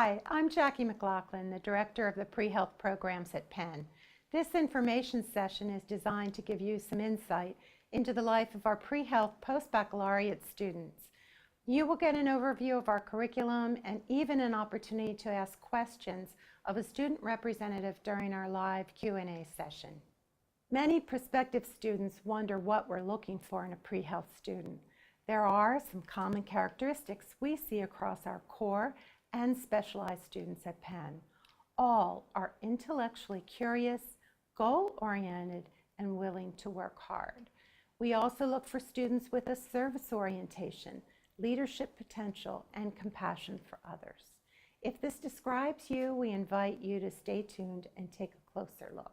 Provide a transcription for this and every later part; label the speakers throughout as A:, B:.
A: Hi, I'm Jackie McLaughlin, the Director of the Pre-Health Programs at Penn. This information session is designed to give you some insight into the life of our pre-health post-baccalaureate students. You will get an overview of our curriculum and even an opportunity to ask questions of a student representative during our live Q&A session. Many prospective students wonder what we're looking for in a pre-health student. There are some common characteristics we see across our core and specialized students at Penn. All are intellectually curious, goal-oriented, and willing to work hard. We also look for students with a service orientation, leadership potential, and compassion for others. If this describes you, we invite you to stay tuned and take a closer look.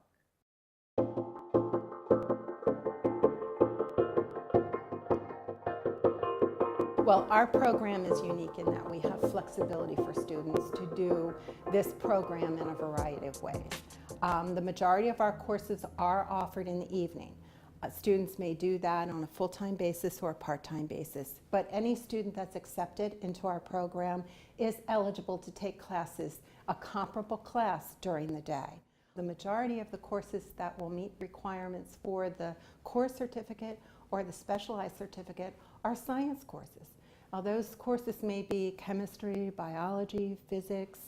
A: Well, our program is unique in that we have flexibility for students to do this program in a variety of ways. The majority of our courses are offered in the evening. Students may do that on a full-time basis or a part-time basis, but any student that's accepted into our program is eligible to take classes, a comparable class during the day. The majority of the courses that will meet requirements for the core certificate or the specialized certificate are science courses. Those courses may be chemistry, biology, physics,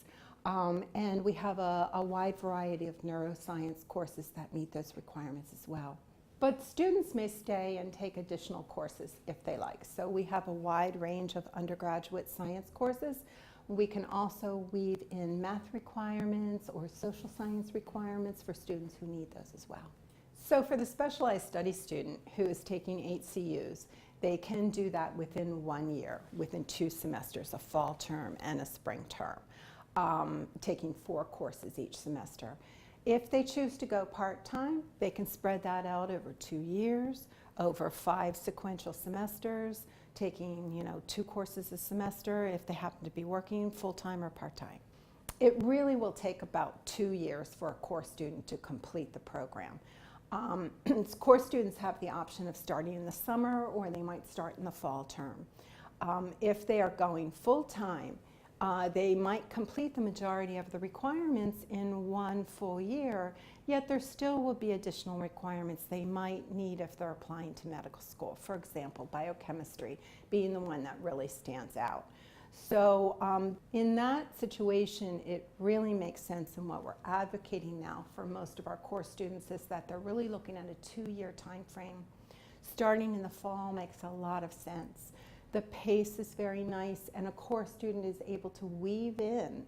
A: and we have a wide variety of neuroscience courses that meet those requirements as well. But students may stay and take additional courses if they like. So we have a wide range of undergraduate science courses. We can also weave in math requirements or social science requirements for students who need those as well. So for the specialized studies student who is taking HCUs, they can do that within 1 year, within 2 semesters, a fall term and a spring term, taking 4 courses each semester. If they choose to go part-time, they can spread that out over 2 years, over 5 sequential semesters, taking 2 courses a semester if they happen to be working full-time or part-time. It really will take about 2 years for a core student to complete the program. Core students have the option of starting in the summer or they might start in the fall term. If they are going full-time, they might complete the majority of the requirements in 1 full year, yet there still will be additional requirements they might need if they're applying to medical school. For example, biochemistry being the one that really stands out. So in that situation, it really makes sense, and what we're advocating now for most of our core students is that they're really looking at a 2-year time frame. Starting in the fall makes a lot of sense. The pace is very nice, and a core student is able to weave in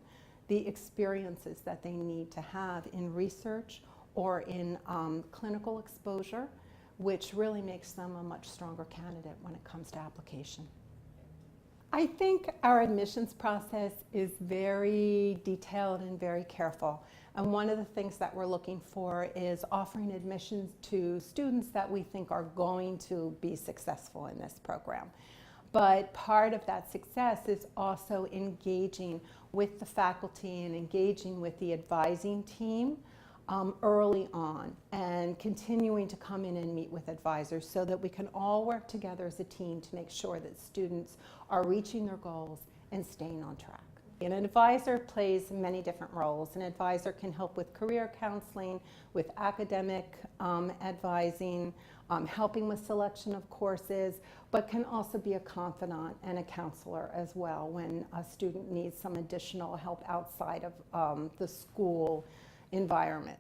A: the experiences that they need to have in research or in clinical exposure, which really makes them a much stronger candidate when it comes to application. I think our admissions process is very detailed and very careful. And one of the things that we're looking for is offering admissions to students that we think are going to be successful in this program. But part of that success is also engaging with the faculty and engaging with the advising team early on and continuing to come in and meet with advisors so that we can all work together as a team to make sure that students are reaching their goals and staying on track. And an advisor plays many different roles. An advisor can help with career counseling, with academic advising, helping with selection of courses, but can also be a confidant and a counselor as well when a student needs some additional help outside of the school environment.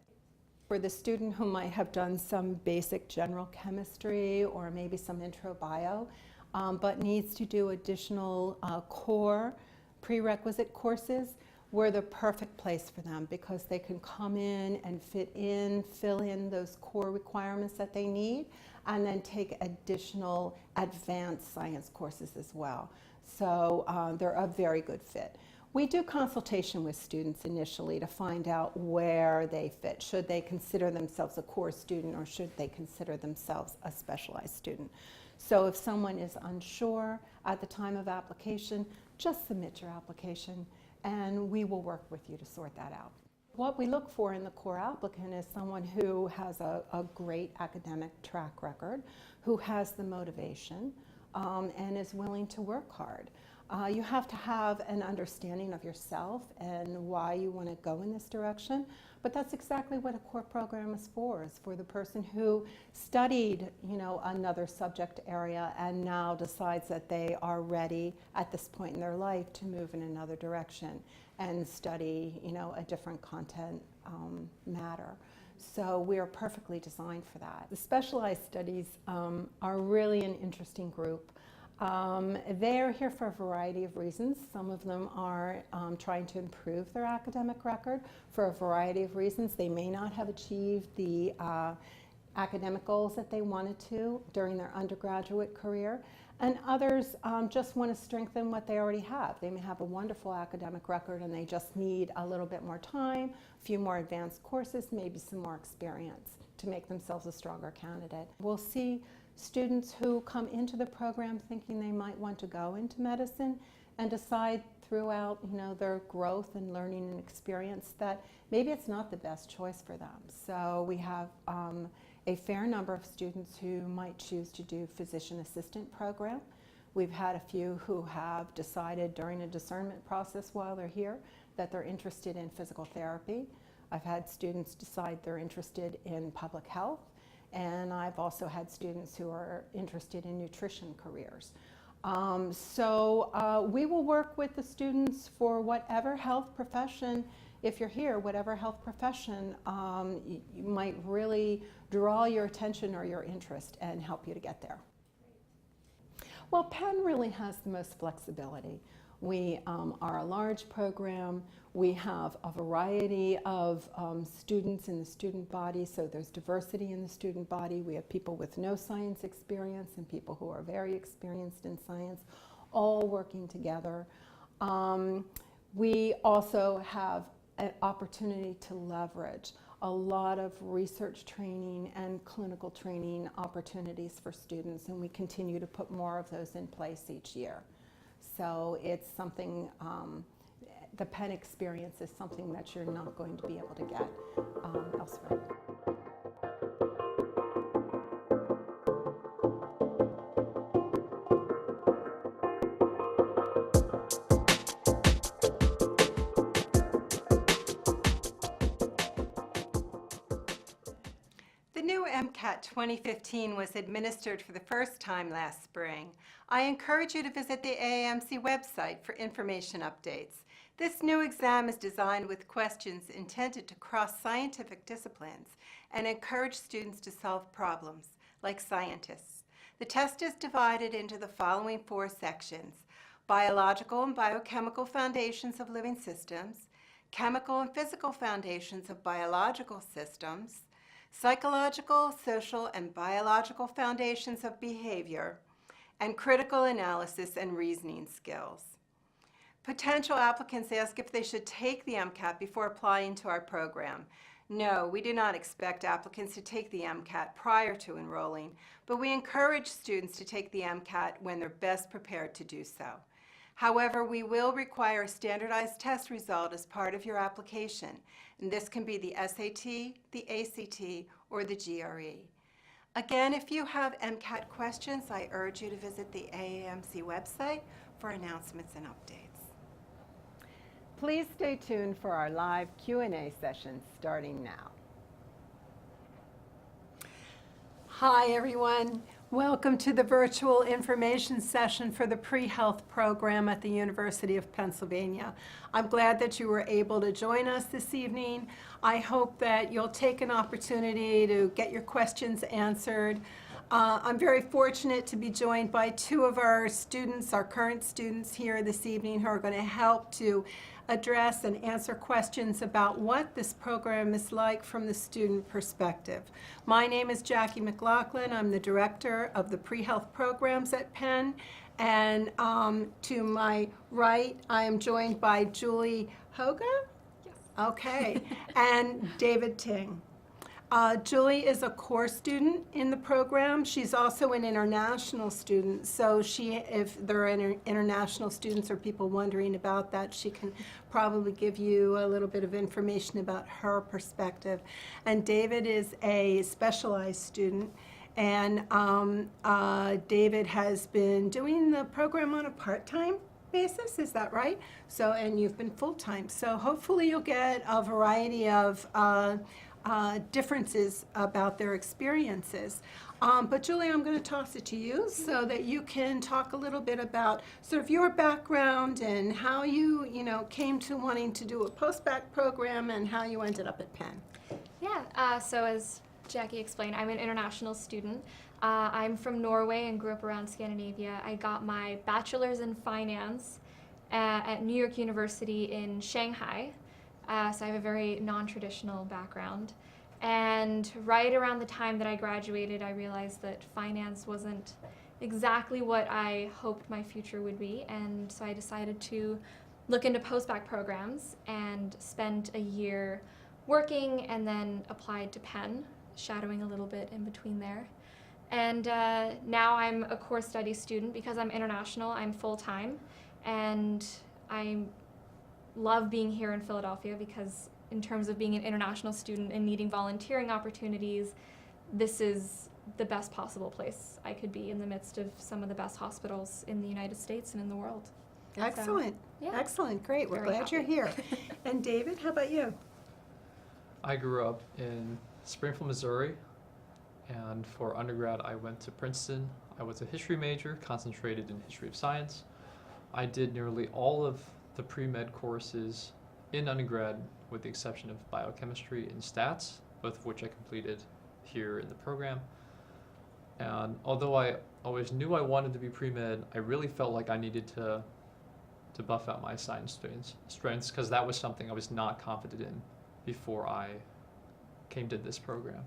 A: For the student who might have done some basic general chemistry or maybe some intro bio, but needs to do additional core prerequisite courses, we're the perfect place for them because they can come in and fill in those core requirements that they need, and then take additional advanced science courses as well. So they're a very good fit. We do consultation with students initially to find out where they fit. Should they consider themselves a core student or should they consider themselves a specialized student? So if someone is unsure at the time of application, just submit your application and we will work with you to sort that out. What we look for in the core applicant is someone who has a great academic track record, who has the motivation, and is willing to work hard. You have to have an understanding of yourself and why you want to go in this direction. But that's exactly what a core program is for the person who studied, another subject area and now decides that they are ready at this point in their life to move in another direction and study, a different content matter. So we are perfectly designed for that. The specialized studies are really an interesting group. They're here for a variety of reasons. Some of them are trying to improve their academic record for a variety of reasons. They may not have achieved the academic goals that they wanted to during their undergraduate career. And others just want to strengthen what they already have. They may have a wonderful academic record and they just need a little bit more time, a few more advanced courses, maybe some more experience to make themselves a stronger candidate. We'll see students who come into the program thinking they might want to go into medicine and decide throughout their growth and learning and experience that maybe it's not the best choice for them. So we have a fair number of students who might choose to do physician assistant program. We've had a few who have decided during a discernment process while they're here that they're interested in physical therapy. I've had students decide they're interested in public health. And I've also had students who are interested in nutrition careers. So we will work with the students for whatever health profession, if you're here, whatever health profession might really draw your attention or your interest and help you to get there. Well, Penn really has the most flexibility. We are a large program. We have a variety of students in the student body, so there's diversity in the student body. We have people with no science experience and people who are very experienced in science, all working together. We also have an opportunity to leverage a lot of research training and clinical training opportunities for students, and we continue to put more of those in place each year. So it's something, the Penn experience is something that you're not going to be able to get elsewhere.
B: The new MCAT 2015 was administered for the first time last spring. I encourage you to visit the AAMC website for information updates. This new exam is designed with questions intended to cross scientific disciplines and encourage students to solve problems, like scientists. The test is divided into the following 4 sections: biological and biochemical foundations of living systems, chemical and physical foundations of biological systems, psychological, social, and biological foundations of behavior, and critical analysis and reasoning skills. Potential applicants ask if they should take the MCAT before applying to our program. No, we do not expect applicants to take the MCAT prior to enrolling, but we encourage students to take the MCAT when they're best prepared to do so. However, we will require a standardized test result as part of your application, and this can be the SAT, the ACT, or the GRE. Again, if you have MCAT questions, I urge you to visit the AAMC website for announcements and updates.
A: Please stay tuned for our live Q&A session starting now.
B: Hi, everyone. Welcome to the virtual information session for the pre-health program at the University of Pennsylvania. I'm glad that you were able to join us this evening. I hope that you'll take an opportunity to get your questions answered. I'm very fortunate to be joined by 2 of our students, our current students here this evening, who are going to help to address and answer questions about what this program is like from the student perspective. My name is Jackie McLaughlin. I'm the director of the pre-health programs at Penn. And to my right, I am joined by Julie Hoga? Yes. Okay. And David Ting. Julie is a core student in the program. She's also an international student, so if there are international students or people wondering about that, she can probably give you a little bit of information about her perspective. And David is a specialized student, and David has been doing the program on a part-time basis, is that right? So, and you've been full-time, so hopefully you'll get a variety of differences about their experiences. But Julie, I'm going to toss it to you so that you can talk a little bit about sort of your background and how you came to wanting to do a post-bac program and how you ended up at Penn.
C: Yeah, so as Jackie explained, I'm an international student. I'm from Norway and grew up around Scandinavia. I got my bachelor's in finance at New York University in Shanghai. So I have a very non-traditional background. And right around the time that I graduated, I realized that finance wasn't exactly what I hoped my future would be. And so I decided to look into post-bac programs and spent a year working and then applied to Penn, shadowing a little bit in between there. And now I'm a core studies student. Because I'm international, I'm full-time. And I love being here in Philadelphia because in terms of being an international student and needing volunteering opportunities, this is the best possible place I could be in the midst of some of the best hospitals in the United States and in the world.
B: Excellent.
C: So, yeah.
B: Excellent. Great. We're
C: Very
B: glad you're
C: happy.
B: here. And David, how about you?
D: I grew up in Springfield, Missouri, and for undergrad I went to Princeton. I was a history major, concentrated in history of science. I did nearly all of the pre-med courses in undergrad with the exception of biochemistry and stats, both of which I completed here in the program. And although I always knew I wanted to be pre-med, I really felt like I needed to buff out my science strengths because that was something I was not confident in before I came to this program.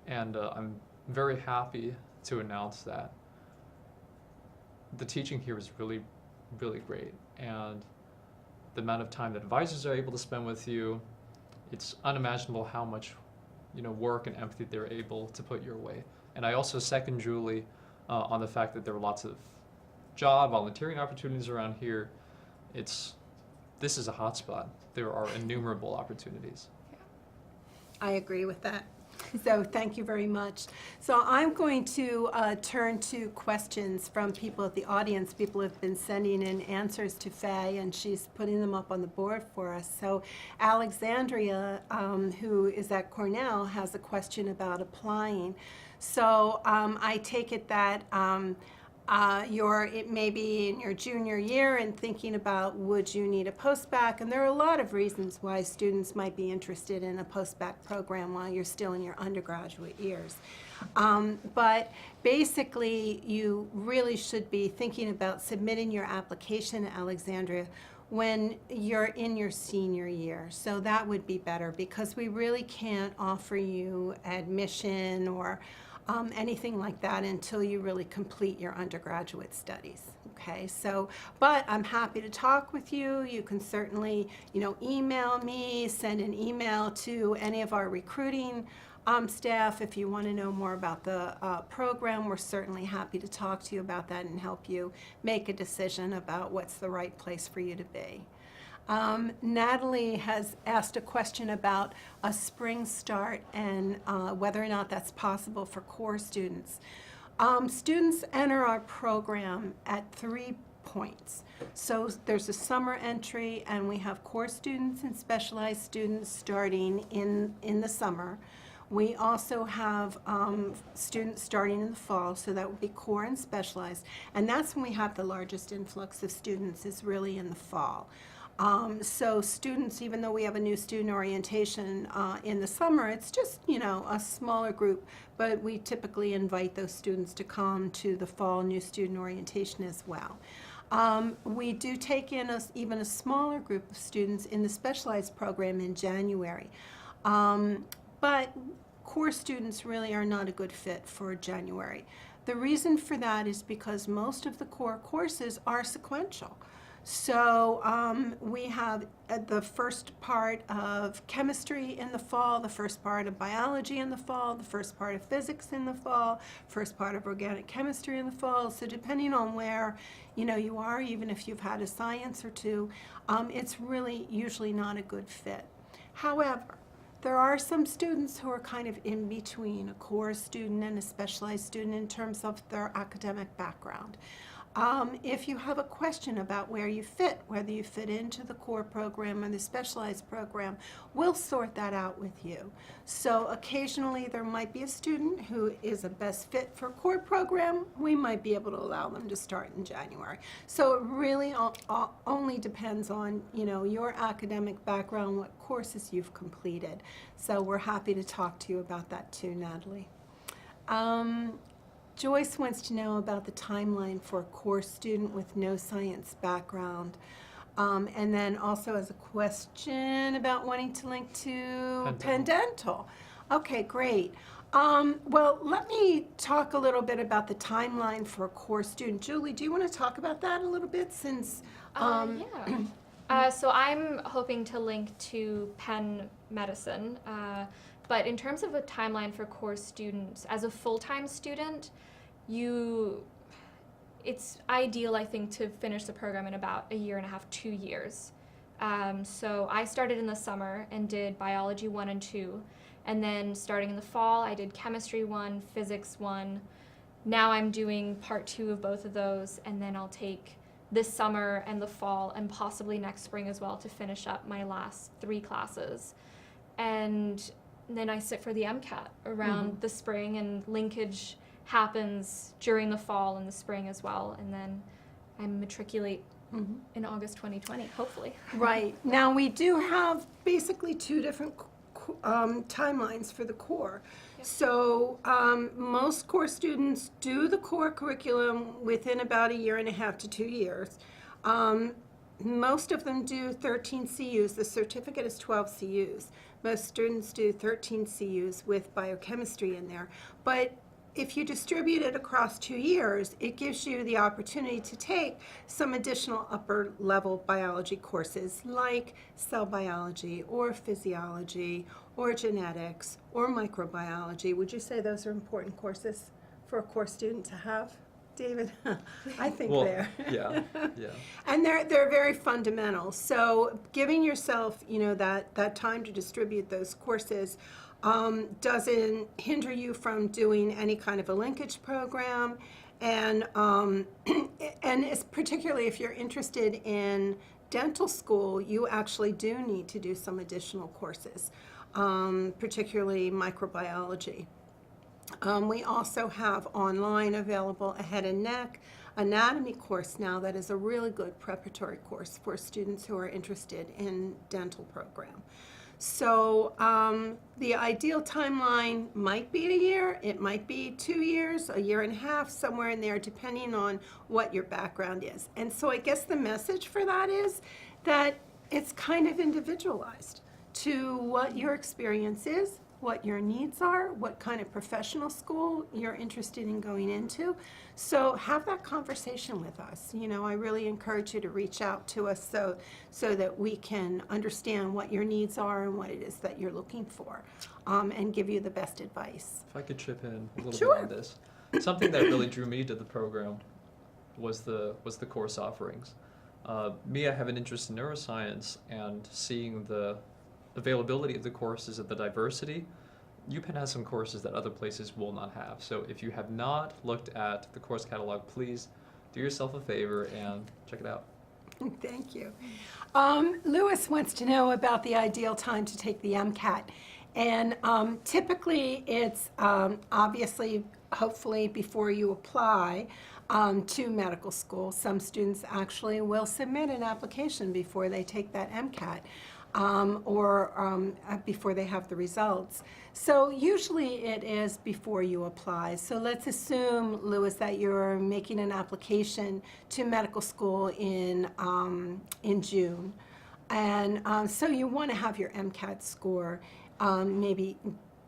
D: And I'm very happy to announce that the teaching here is really, really great. And the amount of time that advisors are able to spend with you, it's unimaginable how much work and empathy they're able to put your way. And I also second Julie on the fact that there are lots of job volunteering opportunities around here. This is a hotspot. There are innumerable opportunities.
B: I agree with that. So thank you very much. So I'm going to turn to questions from people at the audience. People have been sending in answers to Faye, and she's putting them up on the board for us. So Alexandria, who is at Cornell, has a question about applying. So I take it that it may be in your junior year and thinking about would you need a post-bac, and there are a lot of reasons why students might be interested in a post-bac program while you're still in your undergraduate years. But basically, you really should be thinking about submitting your application, Alexandria, when you're in your senior year. So that would be better because we really can't offer you admission or anything like that until you really complete your undergraduate studies. Okay, so, but I'm happy to talk with you. You can certainly, email me, send an email to any of our recruiting staff if you want to know more about the program. We're certainly happy to talk to you about that and help you make a decision about what's the right place for you to be. Natalie has asked a question about a spring start and whether or not that's possible for core students. Students enter our program at 3 points. So there's a summer entry, and we have core students and specialized students starting in the summer. We also have students starting in the fall, so that would be core and specialized. And that's when we have the largest influx of students, is really in the fall. So students, even though we have a new student orientation in the summer, it's just, a smaller group, but we typically invite those students to come to the fall new student orientation as well. We do take in even a smaller group of students in the specialized program in January. But core students really are not a good fit for January. The reason for that is because most of the core courses are sequential. So we have the first part of chemistry in the fall, the first part of biology in the fall, the first part of physics in the fall, first part of organic chemistry in the fall. So depending on where you are, even if you've had a science or two, it's really usually not a good fit. However, there are some students who are kind of in between a core student and a specialized student in terms of their academic background.
E: If you have a question about where you fit, whether you fit into the core program or the specialized program, we'll sort that out with you. So occasionally there might be a student who is a best fit for core program. We might be able to allow them to start in January. So it really only depends on, you know, your academic background, what courses you've completed. So we're happy to talk to you about that too, Natalie. Joyce wants to know about the timeline for a core student with no science background. And then also has a question about wanting to link to Penn Dental. Okay, great. Well, let me talk a little bit about the timeline for a core student. Julie, do you want to talk about that a little bit since?
C: Yeah. So I'm hoping to link to Penn Medicine. But in terms of a timeline for core students, as a full-time student, it's ideal, I think, to finish the program in about a year and a half, 2 years. So I started in the summer and did biology 1 and 2. And then starting in the fall, I did chemistry 1, physics 1. Now I'm doing part 2 of both of those. And then I'll take this summer and the fall and possibly next spring as well to finish up my last 3 classes. And then I sit for the MCAT around the spring, and linkage happens during the fall and the spring as well, and then I matriculate in August 2020, hopefully.
E: Right. Now, we do have basically 2 different timelines for the core.
C: Yep.
E: So most core students do the core curriculum within about a year and a half to 2 years. Most of them do 13 CUs. The certificate is 12 CUs. Most students do 13 CUs with biochemistry in there. But if you distribute it across 2 years, it gives you the opportunity to take some additional upper level biology courses like cell biology or physiology or genetics or microbiology. Would you say those are important courses for a core student to have, David? I think they're.
D: Yeah.
E: And they're very fundamental. So giving yourself, you know, that time to distribute those courses doesn't hinder you from doing any kind of a linkage program, and it's particularly if you're interested in dental school, you actually do need to do some additional courses, particularly microbiology. We also have online available a head and neck anatomy course now that is a really good preparatory course for students who are interested in dental program. So the ideal timeline might be a year, it might be 2 years, a year and a half, somewhere in there, depending on what your background is. And so I guess the message for that is that it's kind of individualized to what your experience is, what your needs are, what kind of professional school you're interested in going into. So have that conversation with us. You know, I really encourage you to reach out to us so that we can understand what your needs are and what it is that you're looking for, and give you the best advice.
D: If I could chip in a little
E: Sure.
D: bit on this. Something that really drew me to the program was the course offerings. Me, I have an interest in neuroscience, and seeing the availability of the courses and the diversity, UPenn has some courses that other places will not have. So if you have not looked at the course catalog, please do yourself a favor and check it out.
E: Thank you. Lewis wants to know about the ideal time to take the MCAT. And typically it's obviously, hopefully before you apply to medical school. Some students actually will submit an application before they take that MCAT. Or before they have the results. So usually it is before you apply. So let's assume, Lewis, that you're making an application to medical school in June. And so you want to have your MCAT score, maybe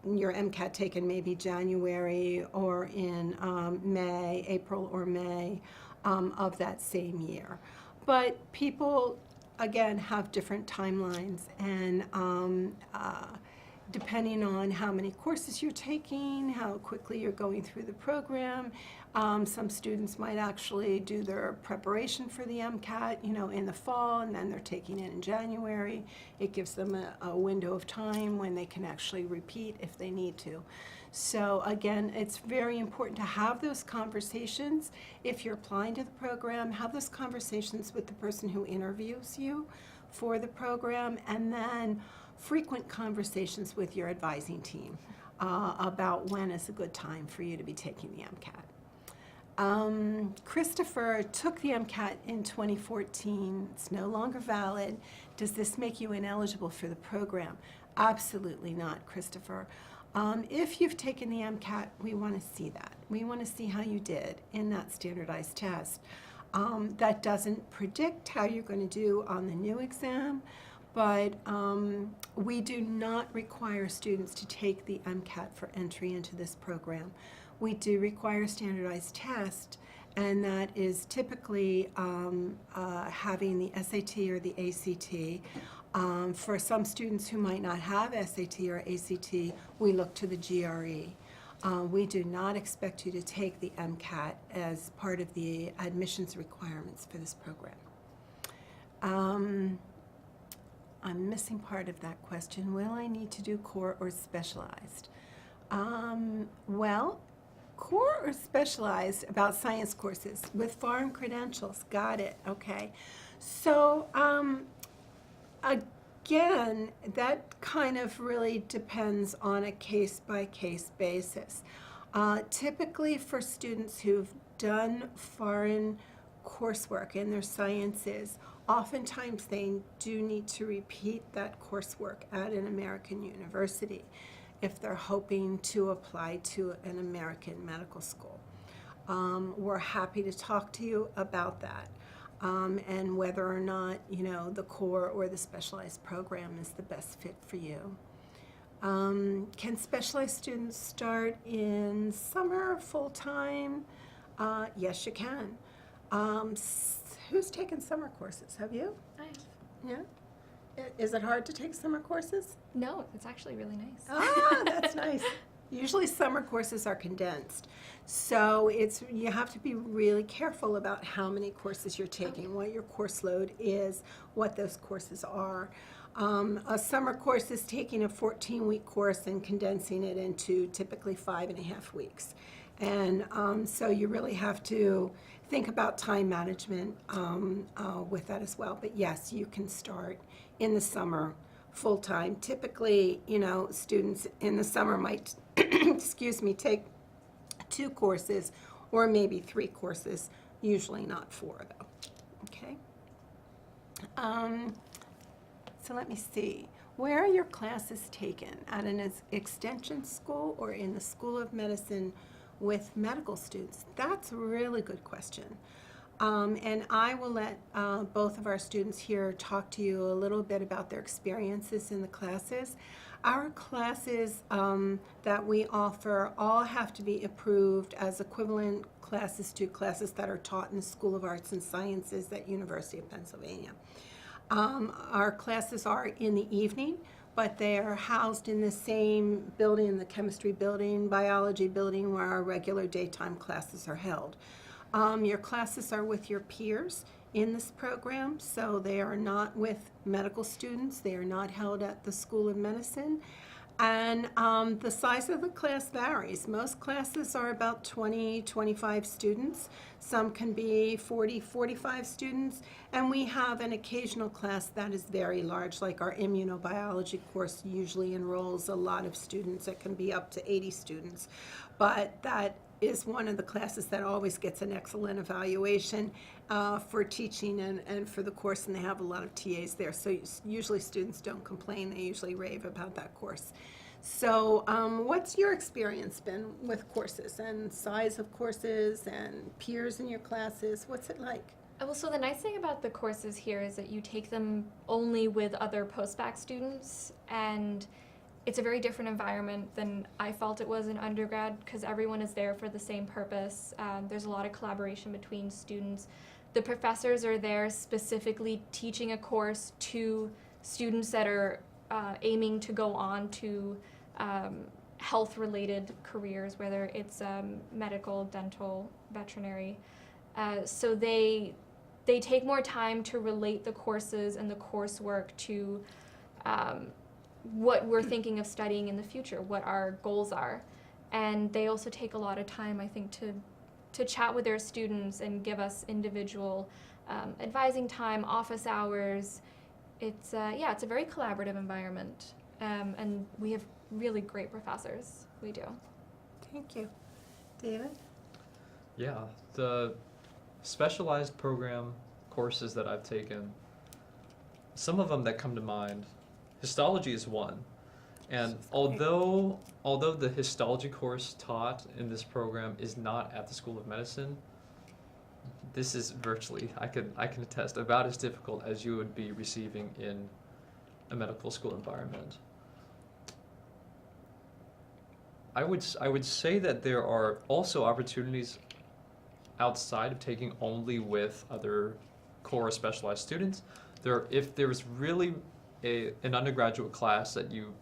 E: your MCAT taken maybe January or in April or May of that same year. But people, again, have different timelines, and depending on how many courses you're taking, how quickly you're going through the program. Some students might actually do their preparation for the MCAT, in the fall, and then they're taking it in January. It gives them a window of time when they can actually repeat if they need to. So again, it's very important to have those conversations. If you're applying to the program, have those conversations with the person who interviews you for the program, and then frequent conversations with your advising team about when is a good time for you to be taking the MCAT. Christopher took the MCAT in 2014. It's no longer valid. Does this make you ineligible for the program? Absolutely not, Christopher. If you've taken the MCAT, we want to see that. We want to see how you did in that standardized test. That doesn't predict how you're going to do on the new exam, but we do not require students to take the MCAT for entry into this program. We do require a standardized test, and that is typically having the SAT or the ACT. For some students who might not have SAT or ACT, we look to the GRE. We do not expect you to take the MCAT as part of the admissions requirements for this program. I'm missing part of that question. Will I need to do core or specialized? Well, core or specialized about science courses with foreign credentials. Got it. Okay. So, again, that kind of really depends on a case-by-case basis. Typically for students who've done foreign coursework in their sciences, oftentimes they do need to repeat that coursework at an American university if they're hoping to apply to an American medical school. We're happy to talk to you about that. And whether or not, the core or the specialized program is the best fit for you. Can specialized students start in summer full-time? Yes, you can. Who's taken summer courses? Have you?
C: I have.
E: Yeah? Is it hard to take summer courses?
C: No, it's actually really nice.
E: Ah, that's nice. Usually summer courses are condensed. So you have to be really careful about how many courses you're taking, what your course load is, what those courses are. A summer course is taking a 14-week course and condensing it into typically 5.5 weeks. And so you really have to think about time management with that as well. But yes, you can start in the summer full-time. Typically, students in the summer might, take 2 courses or maybe 3 courses, usually not 4 though, okay? So let me see. Where are your classes taken? At an extension school or in the School of Medicine with medical students? That's a really good question. And I will let both of our students here talk to you a little bit about their experiences in the classes. Our classes that we offer all have to be approved as equivalent classes to classes that are taught in the School of Arts and Sciences at University of Pennsylvania. Our classes are in the evening, but they are housed in the same building, the chemistry building, biology building, where our regular daytime classes are held. Your classes are with your peers in this program, so they are not with medical students. They are not held at the School of Medicine. And the size of the class varies. Most classes are about 20, 25 students. Some can be 40, 45 students. And we have an occasional class that is very large, like our immunobiology course usually enrolls a lot of students. It can be up to 80 students. But that is one of the classes that always gets an excellent evaluation for teaching and for the course, and they have a lot of TAs there. So usually students don't complain. They usually rave about that course. So what's your experience been with courses and size of courses and peers in your classes? What's it like?
C: Well, so the nice thing about the courses here is that you take them only with other post-bac students, and it's a very different environment than I felt it was in undergrad because everyone is there for the same purpose. There's a lot of collaboration between students. The professors are there specifically teaching a course to students that are aiming to go on to health-related careers, whether it's medical, dental, veterinary. So they take more time to relate the courses and the coursework to what we're thinking of studying in the future, what our goals are. And they also take a lot of time, I think, to chat with their students and give us individual advising time, office hours. It's it's a very collaborative environment, and we have really great professors. We do.
E: Thank you. David?
D: Yeah, the specialized program courses that I've taken, some of them that come to mind, histology is one. And although the histology course taught in this program is not at the School of Medicine, this is virtually, I can attest, about as difficult as you would be receiving in a medical school environment. I would say that there are also opportunities outside of taking only with other core specialized students. If there's really an undergraduate class that you,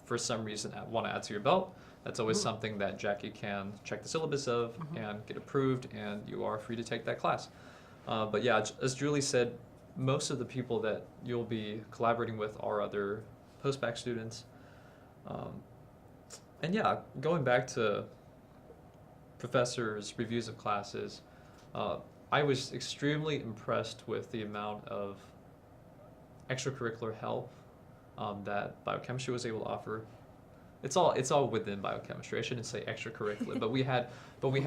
D: for some reason, want to add to your belt, that's always something that Jackie can check the syllabus of and get approved, and you are free to take that class. But yeah, as Julie said, most of the people that you'll be collaborating with are other post-bac students. And yeah, going back to professors' reviews of classes, I was extremely impressed with the amount of extracurricular help that biochemistry was able to offer. It's all within biochemistry. I shouldn't say extracurricular, but we had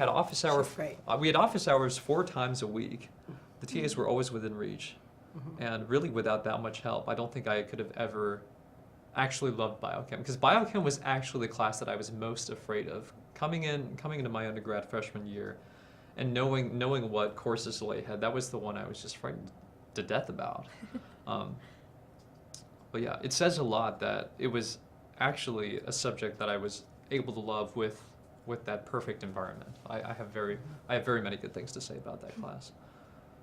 D: office hours. We had office hours 4 times a week. The TAs were always within reach, and really without that much help, I don't think I could have ever actually loved biochem, because biochem was actually the class that I was most afraid of coming into my undergrad freshman year, and knowing what courses Soleil had. That was the one I was just frightened to death about. But yeah, it says a lot that it was actually a subject that I was able to love with that perfect environment. I have very many good things to say about that class.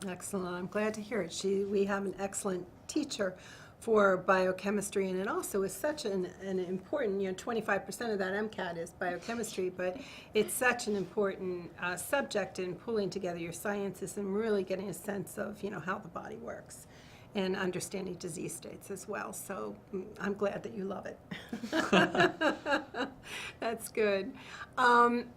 E: Excellent. I'm glad to hear it. We have an excellent teacher for biochemistry, and it also is such an important, 25% of that MCAT is biochemistry, but it's such an important subject in pulling together your sciences and really getting a sense of, how the body works and understanding disease states as well. So I'm glad that you love it. That's good.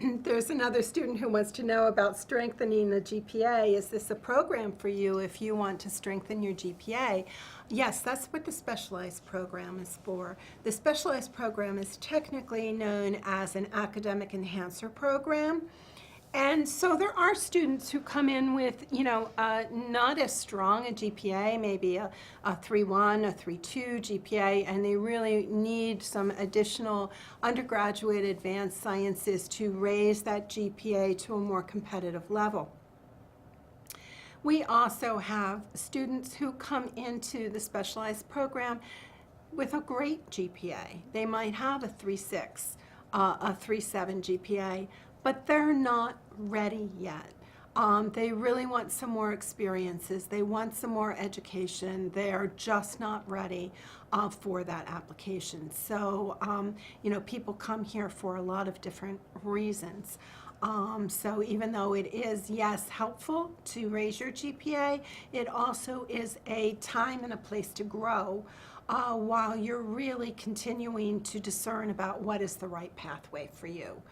E: There's another student who wants to know about strengthening the GPA. Is this a program for you if you want to strengthen your GPA? Yes, that's what the specialized program is for. The specialized program is technically known as an academic enhancer program. And so there are students who come in with, not as strong a GPA, maybe a 3.1, a 3.2 GPA, and they really need some additional undergraduate advanced sciences to raise that GPA to a more competitive level. We also have students who come into the specialized program with a great GPA. They might have a 3.6, a 3.7 GPA, but they're not ready yet. They really want some more experiences. They want some more education. They're just not ready for that application. So, people come here for a lot of different reasons. So even though it is, yes, helpful to raise your GPA, it also is a time and a place to grow while you're really continuing to discern about what is the right pathway for you.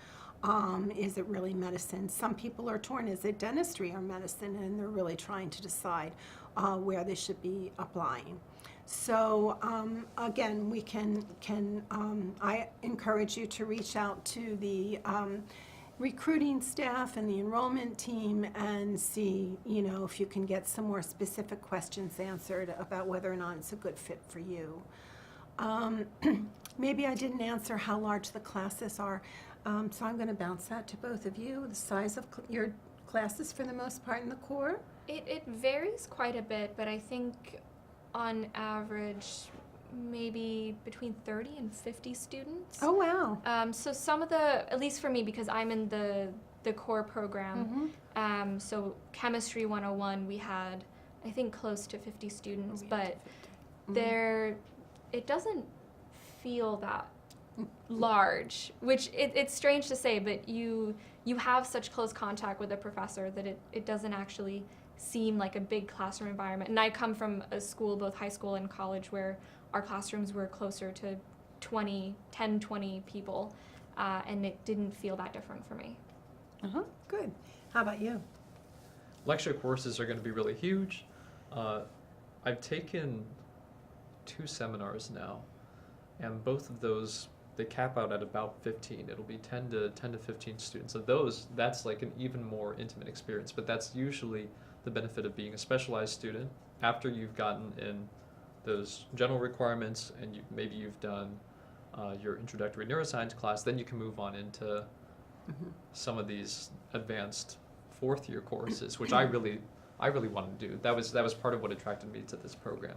E: Is it really medicine? Some people are torn. Is it dentistry or medicine? And they're really trying to decide where they should be applying. So again, I encourage you to reach out to the recruiting staff and the enrollment team and see, if you can get some more specific questions answered about whether or not it's a good fit for you. Maybe I didn't answer how large the classes are. So I'm going to bounce that to both of you. The size of your classes for the most part in the core?
C: It varies quite a bit, but I think on average maybe between 30 and 50 students.
E: Oh, wow.
C: So some of at least for me, because I'm in the core program, so Chemistry 101, we had, I think, close to 50 students, but it doesn't feel that large, which it's strange to say, but you have such close contact with a professor that it doesn't actually seem like a big classroom environment. And I come from a school, both high school and college, where our classrooms were closer to 20 people, and it didn't feel that different for me.
E: Good. How about you?
D: Lecture courses are going to be really huge. I've taken 2 seminars now, and both of those, they cap out at about 15. It'll be 10 to 15 students. So that's like an even more intimate experience, but that's usually the benefit of being a specialized student. After you've gotten in those general requirements and maybe you've done your introductory neuroscience class, then you can move on into some of these advanced 4th-year courses, which I really wanted to do. That was part of what attracted me to this program,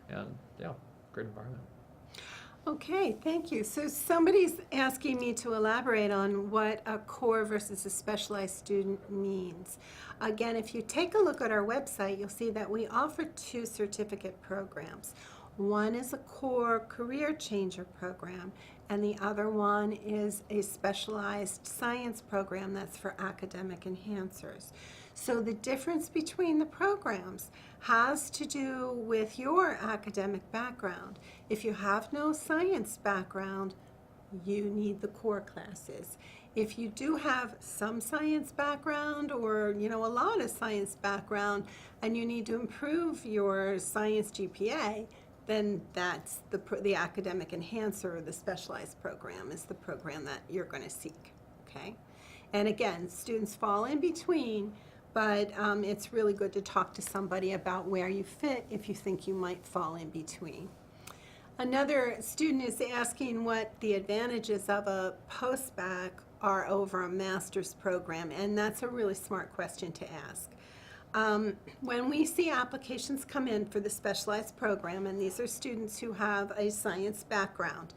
D: and yeah, great environment.
E: Okay, thank you. So somebody's asking me to elaborate on what a core versus a specialized student means. Again, if you take a look at our website, you'll see that we offer 2 certificate programs. One is a core career changer program, and the other one is a specialized science program that's for academic enhancers. So the difference between the programs has to do with your academic background. If you have no science background, you need the core classes. If you do have some science background or, a lot of science background and you need to improve your science GPA, then that's the academic enhancer or the specialized program is the program that you're going to seek, okay? And again, students fall in between, but it's really good to talk to somebody about where you fit if you think you might fall in between. Another student is asking what the advantages of a post-bac are over a master's program, and that's a really smart question to ask. When we see applications come in for the specialized program, and these are students who have a science background,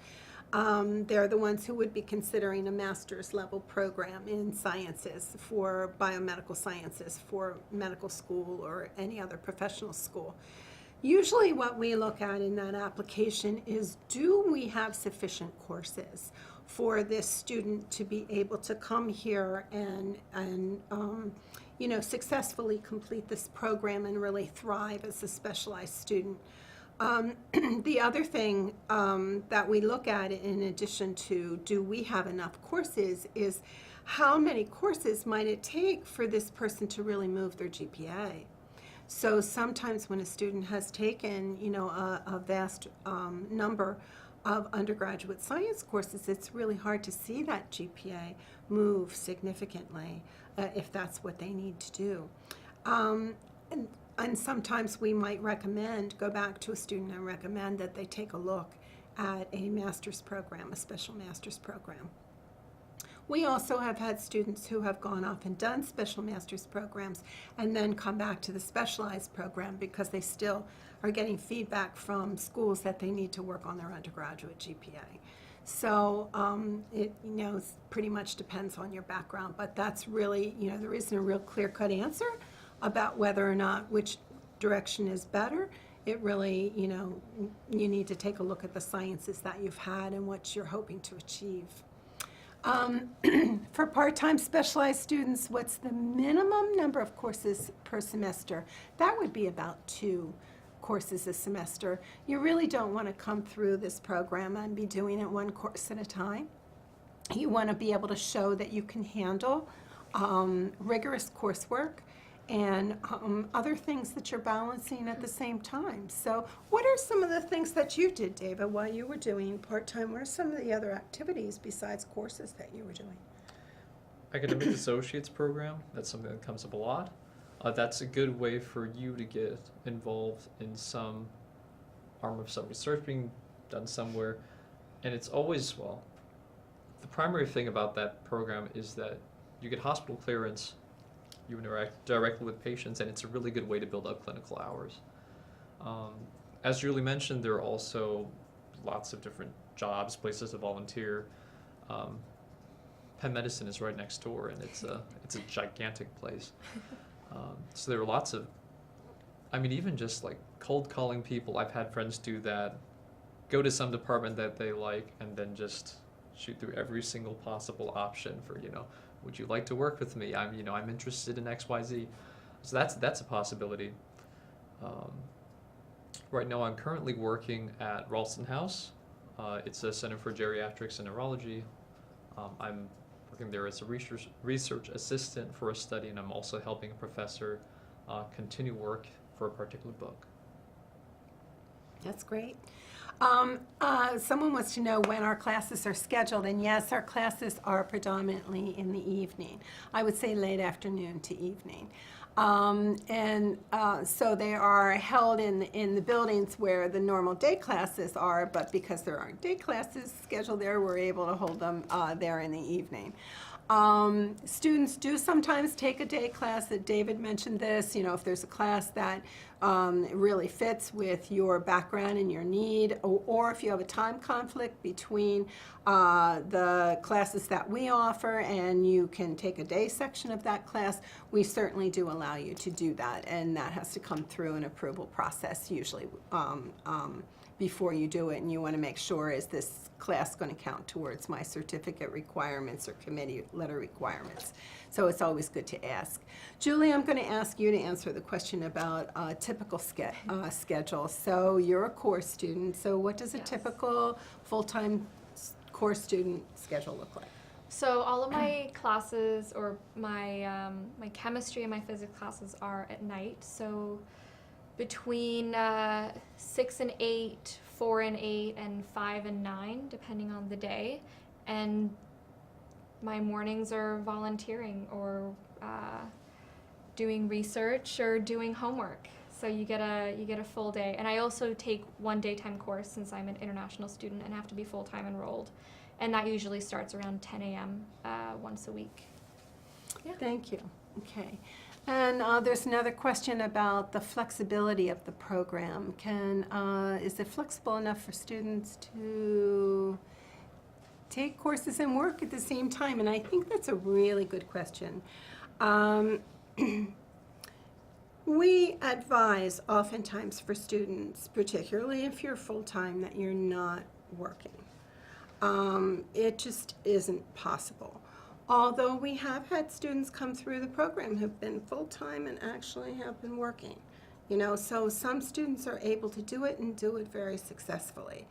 E: they're the ones who would be considering a master's level program in sciences for biomedical sciences for medical school or any other professional school. Usually what we look at in that application is, do we have sufficient courses for this student to be able to come here and successfully complete this program and really thrive as a specialized student. The other thing that we look at in addition to do we have enough courses is how many courses might it take for this person to really move their GPA. So sometimes when a student has taken, a vast number of undergraduate science courses, it's really hard to see that GPA move significantly if that's what they need to do. And sometimes we might go back to a student and recommend that they take a look at a master's program, a special master's program. We also have had students who have gone off and done special master's programs and then come back to the specialized program because they still are getting feedback from schools that they need to work on their undergraduate GPA. So it pretty much depends on your background, but that's really, there isn't a real clear-cut answer about whether or not which direction is better. It really, you need to take a look at the sciences that you've had and what you're hoping to achieve. For part-time specialized students, what's the minimum number of courses per semester? That would be about 2 courses a semester. You really don't want to come through this program and be doing it 1 course at a time. You want to be able to show that you can handle rigorous coursework and other things that you're balancing at the same time. So what are some of the things that you did, David, while you were doing part-time? What are some of the other activities besides courses that you were doing?
D: Academic Associates program, that's something that comes up a lot. That's a good way for you to get involved in some arm of some research being done somewhere. And it's always, the primary thing about that program is that you get hospital clearance, you interact directly with patients, and it's a really good way to build up clinical hours. As Julie mentioned, there are also lots of different jobs, places to volunteer. Penn Medicine is right next door, and it's a gigantic place. So there are lots of, even just like cold calling people. I've had friends do that, go to some department that they like and then just shoot through every single possible option for, would you like to work with me? I'm interested in XYZ. So that's a possibility. Right now I'm currently working at Ralston House. It's a Center for Geriatrics and Neurology. I'm working there as a research assistant for a study, and I'm also helping a professor continue work for a particular book.
E: That's great. Someone wants to know when our classes are scheduled, and yes, our classes are predominantly in the evening. I would say late afternoon to evening. So they are held in the buildings where the normal day classes are, but because there aren't day classes scheduled there, we're able to hold them there in the evening. Students do sometimes take a day class. That David mentioned this, if there's a class that really fits with your background and your need, or if you have a time conflict between the classes that we offer and you can take a day section of that class, we certainly do allow you to do that, and that has to come through an approval process usually before you do it, and you want to make sure, is this class going to count towards my certificate requirements or committee letter requirements? So it's always good to ask. Julie, I'm going to ask you to answer the question about typical schedule. So you're a course student, so what does a
C: Yes.
E: typical full-time course student schedule look like?
C: So all of my classes, or my my chemistry and my physics classes, are at night. So between 6 and 8, 4 and 8, and 5 and 9, depending on the day. And my mornings are volunteering or doing research or doing homework. So you get a full day. And I also take one daytime course since I'm an international student and have to be full-time enrolled. And that usually starts around 10 a.m. Once a week. Yeah.
E: Thank you. Okay. And there's another question about the flexibility of the program. Is it flexible enough for students to take courses and work at the same time? And I think that's a really good question. We advise oftentimes for students, particularly if you're full-time, that you're not working. It just isn't possible. Although we have had students come through the program who've been full-time and actually have been working. So some students are able to do it and do it very successfully.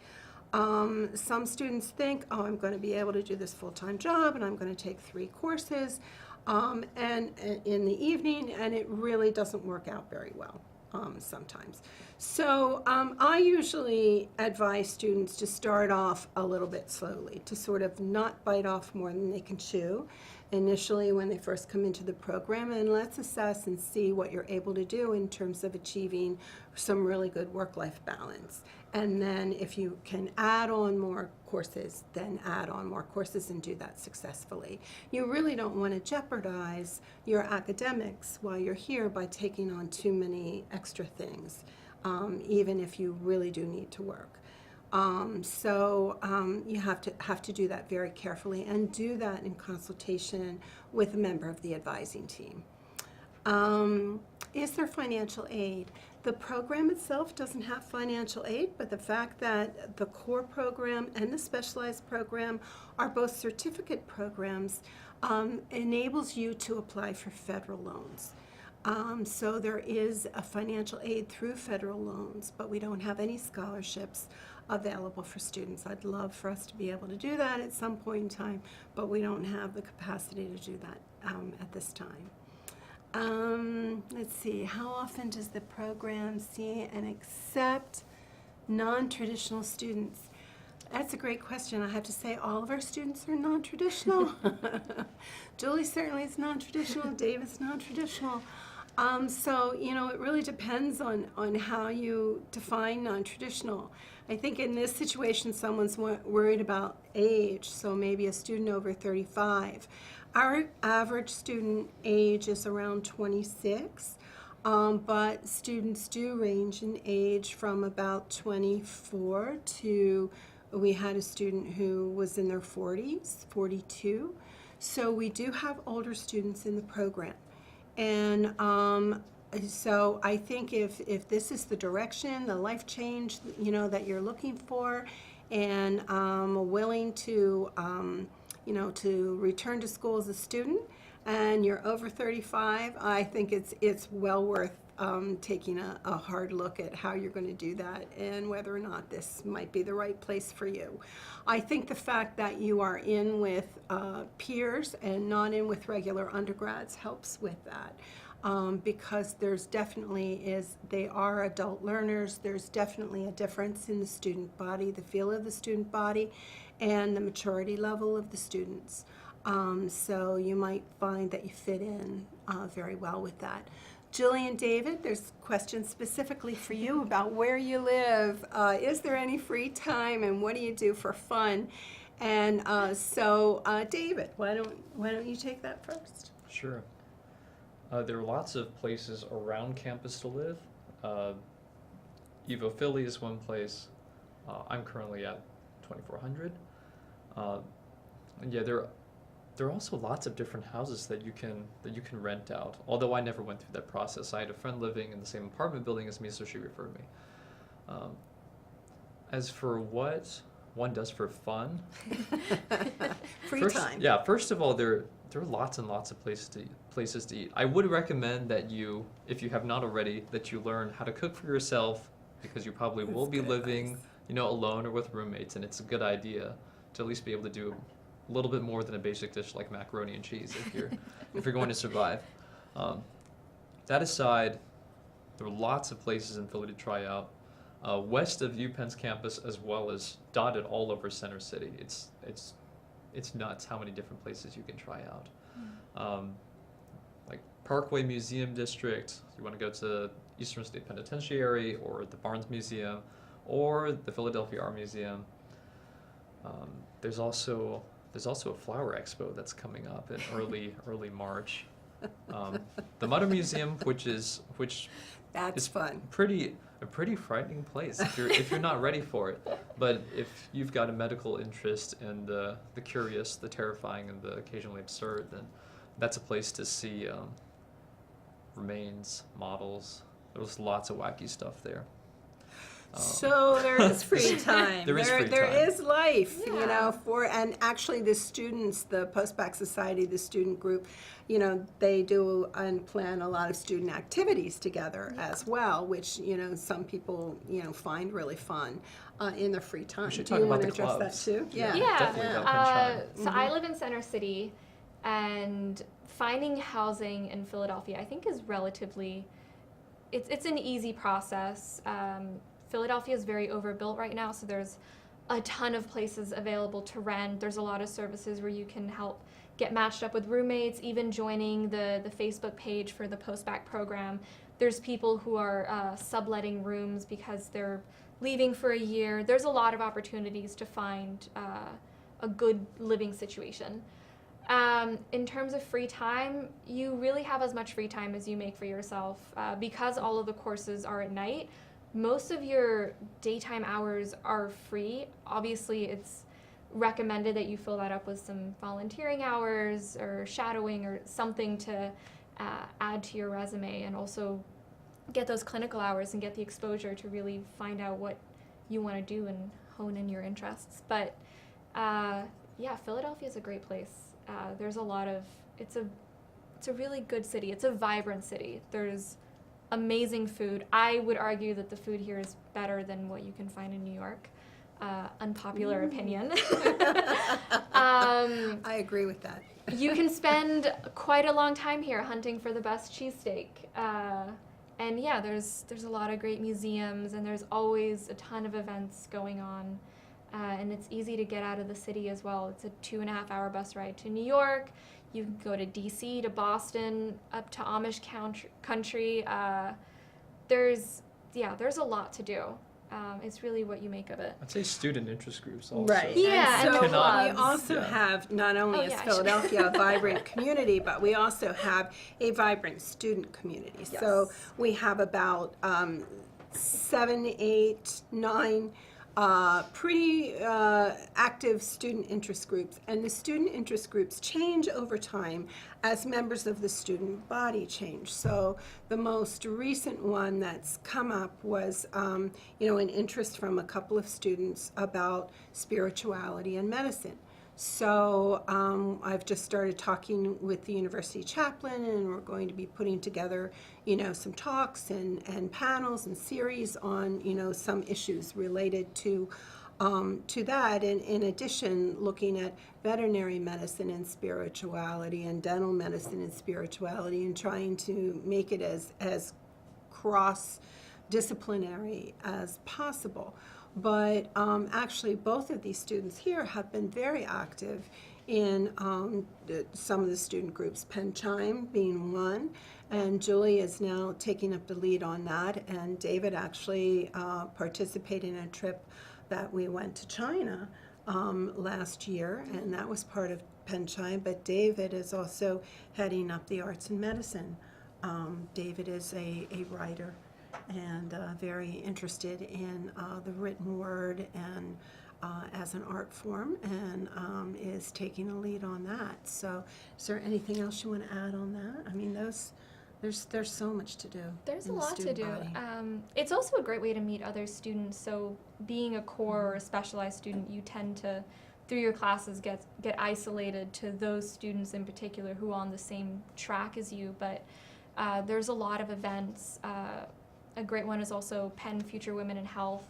E: Some students think, I'm going to be able to do this full-time job and I'm going to take 3 courses and in the evening, and it really doesn't work out very well sometimes. So I usually advise students to start off a little bit slowly, to sort of not bite off more than they can chew initially when they first come into the program, and let's assess and see what you're able to do in terms of achieving some really good work-life balance. And then if you can add on more courses, then add on more courses and do that successfully. You really don't want to jeopardize your academics while you're here by taking on too many extra things, even if you really do need to work. You have to do that very carefully and do that in consultation with a member of the advising team. Is there financial aid? The program itself doesn't have financial aid, but the fact that the core program and the specialized program are both certificate programs enables you to apply for federal loans. So there is a financial aid through federal loans, but we don't have any scholarships available for students. I'd love for us to be able to do that at some point in time, but we don't have the capacity to do that at this time. Let's see, how often does the program see and accept non-traditional students? That's a great question. I have to say all of our students are non-traditional. Julie certainly is non-traditional, David's non-traditional. It really depends on how you define non-traditional. I think in this situation, someone's worried about age, so maybe a student over 35. Our average student age is around 26, but students do range in age from about 24 to, we had a student who was in their 40s, 42. So we do have older students in the program. And So I think if this is the direction, the life change, that you're looking for, and willing to, to return to school as a student, and you're over 35, I think it's well worth taking a hard look at how you're going to do that and whether or not this might be the right place for you. I think the fact that you are in with peers and not in with regular undergrads helps with that. Because there's definitely they are adult learners. There's definitely a difference in the student body, the feel of the student body, and the maturity level of the students. So you might find that you fit in very well with that. Julie and David, there's questions specifically for you about where you live. Is there any free time, and what do you do for fun? And so, David, why don't you take that first?
D: Sure. There are lots of places around campus to live. Evo Philly is one place. I'm currently at 2400. And yeah, there are also lots of different houses that you can rent out. Although I never went through that process. I had a friend living in the same apartment building as me, so she referred me. As for what one does for fun,
E: Free time.
D: Yeah, first of all, there are lots and lots of places to eat. I would recommend that you, if you have not already, that you learn how to cook for yourself, because you probably will be living, alone or with roommates, and it's a good idea to at least be able to do a little bit more than a basic dish like macaroni and cheese if you're going to survive. That aside, there are lots of places in Philly to try out. West of UPenn's campus, as well as dotted all over Center City. It's nuts how many different places you can try out. Like Parkway Museum District, you want to go to Eastern State Penitentiary or the Barnes Museum or the Philadelphia Art Museum. There's also a flower expo that's coming up in early March. The Mutter Museum, which
E: That's
D: it's
E: fun.
D: a pretty frightening place if you're not ready for it. But if you've got a medical interest in the curious, the terrifying, and the occasionally absurd, then that's a place to see remains, models. There's lots of wacky stuff there.
E: So there is free time.
D: There is free
E: There
D: time.
E: is life, and actually the students, the Postback Society, the student group, they do and plan a lot of student activities together as well, which, some people, find really fun in their free time.
D: should
E: Do
D: talk
E: you
D: about
E: want to
D: the
E: address
D: clubs.
E: that too?
C: Yeah.
D: Definitely about Sunshine.
C: So I live in Center City, and finding housing in Philadelphia, I think, is relatively, it's an easy process. Philadelphia is very overbuilt right now, so there's a ton of places available to rent. There's a lot of services where you can help get matched up with roommates, even joining the Facebook page for the Postback program. There's people who are subletting rooms because they're leaving for a year. There's a lot of opportunities to find a good living situation. In terms of free time, you really have as much free time as you make for yourself. Because all of the courses are at night, most of your daytime hours are free. Obviously, it's recommended that you fill that up with some volunteering hours or shadowing or something to add to your resume, and also get those clinical hours and get the exposure to really find out what you want to do and hone in your interests. But yeah, Philadelphia is a great place. There's a lot of, it's a really good city. It's a vibrant city. There's amazing food. I would argue that the food here is better than what you can find in New York. Unpopular opinion.
E: I agree with that.
C: You can spend quite a long time here hunting for the best cheesesteak. And yeah, there's a lot of great museums, and there's always a ton of events going on. And it's easy to get out of the city as well. It's a 2.5-hour bus ride to New York. You can go to DC, to Boston, up to Amish country. There's a lot to do. It's really what you make of it.
D: I'd say student interest groups also.
E: Right.
C: Yeah,
E: And
C: and
E: so
C: the clubs.
E: we also
D: Yeah.
E: have, not only
C: Oh,
E: is
C: yeah, I should-
E: Philadelphia a vibrant community, but we also have a vibrant student community. So we have about 7, 8, 9 pretty active student interest groups, and the student interest groups change over time as members of the student body change. So the most recent one that's come up was, an interest from a couple of students about spirituality and medicine. So I've just started talking with the university chaplain, and we're going to be putting together, some talks and panels and series on, some issues related to that. And in addition, looking at veterinary medicine and spirituality and dental medicine and spirituality, and trying to make it as cross-disciplinary as possible. But actually, both of these students here have been very active in some of the student groups, Penn Chime being one, and Julie is now taking up the lead on that, and David actually participated in a trip that we went to China last year, and that was part of Penn Chime, but David is also heading up the arts and medicine. David is a writer and very interested in the written word and as an art form, and is taking a lead on that. So is there anything else you want to add on that? I mean, there's so much to do.
C: There's a
E: in the
C: lot to
E: student
C: do.
E: body.
C: It's also a great way to meet other students. So being a core or a specialized student, you tend to, through your classes, get isolated to those students in particular who are on the same track as you. But there's a lot of events. A great one is also Penn Future Women in Health,